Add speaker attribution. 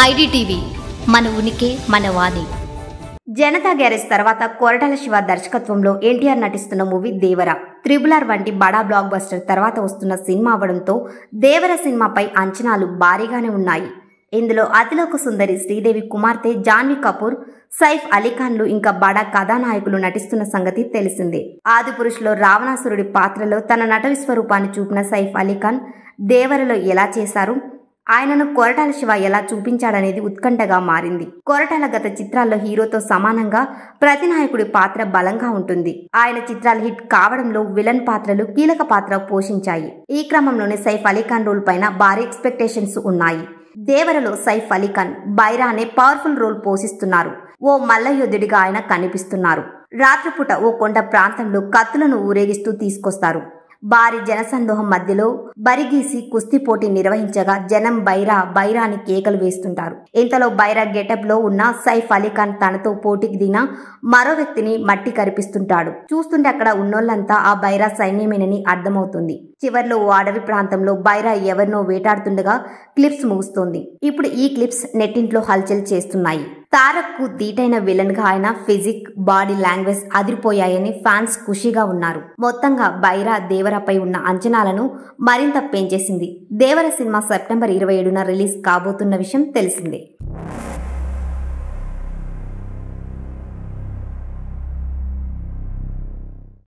Speaker 1: IDTV మన ఉనికి మన వాణి.
Speaker 2: జనతా గ్యారేజ్ తర్వాత కొరటాల శివ దర్శకత్వంలో ఎన్టీఆర్ నటిస్తున్న మూవీ దేవర. త్రిబుల్ వంటి బడా బ్లాక్ బస్టర్ తర్వాత వస్తున్న సినిమా అవడంతో దేవర సినిమాపై అంచనాలు భారీగానే ఉన్నాయి. ఇందులో అతిలోక సుందరి శ్రీదేవి కుమార్తె జాన్వీ కపూర్, సైఫ్ అలీఖాన్లు ఇంకా బడా కథానాయకులు నటిస్తున్న సంగతి తెలిసిందే. ఆదిపురుషులో రావణాసురుడి పాత్రలో తన నట విశ్వరూపాన్ని చూపిన సైఫ్ అలీఖాన్ దేవరలో ఎలా చేశారు, ఆయనను కొరటాల శివ ఎలా చూపించాడనేది ఉత్కంఠగా మారింది. కొరటాల గత చిత్రాల్లో హీరోతో సమానంగా ప్రతినాయకుడి పాత్ర బలంగా ఉంటుంది. ఆయన చిత్రాలు హిట్ కావడంలో విలన్ పాత్రలు కీలక పాత్ర పోషించాయి. ఈ క్రమంలోనే సైఫ్ అలీఖాన్ రోల్ పైన భారీ ఎక్స్పెక్టేషన్స్ ఉన్నాయి. దేవరలో సైఫ్ అలీఖాన్ బైరా అనే పవర్ఫుల్ రోల్ పోషిస్తున్నారు. ఓ మల్లయోధుడిగా ఆయన కనిపిస్తున్నారు. రాత్రిపూట ఓ కొండ ప్రాంతంలో కత్తులను ఊరేగిస్తూ తీసుకొస్తారు. భారీ జనసందోహం మధ్యలో బరిగీసి కుస్తీ పోటీ నిర్వహించగా జనం బైరా అని కేకలు వేస్తుంటారు. ఇంతలో బైరా గెటప్ లో ఉన్న సైఫ్ అలీఖాన్ తనతో పోటీకి దిగిన మరో వ్యక్తిని మట్టి కరిపిస్తుంటాడు. చూస్తుంటే అక్కడ ఉన్నోళ్లంతా ఆ బైరా సైన్యమేనని అర్థమవుతుంది. చివర్లో ఓ అడవి ప్రాంతంలో బైరా ఎవరినో వేటాడుతుండగా క్లిప్స్ ముగుస్తోంది. ఇప్పుడు ఈ క్లిప్స్ నెట్టింట్లో హల్చల్ చేస్తున్నాయి. తారక్ కు దీటైన విలన్ గా ఆయన ఫిజిక్, బాడీ లాంగ్వేజ్ అదిరిపోయాయని ఫ్యాన్స్ ఖుషిగా ఉన్నారు. మొత్తంగా బైరా దేవరపై ఉన్న అంచనాలను మరింత పెంచేసింది. దేవర సినిమా సెప్టెంబర్ 27న రిలీజ్ కాబోతున్న విషయం తెలిసిందే.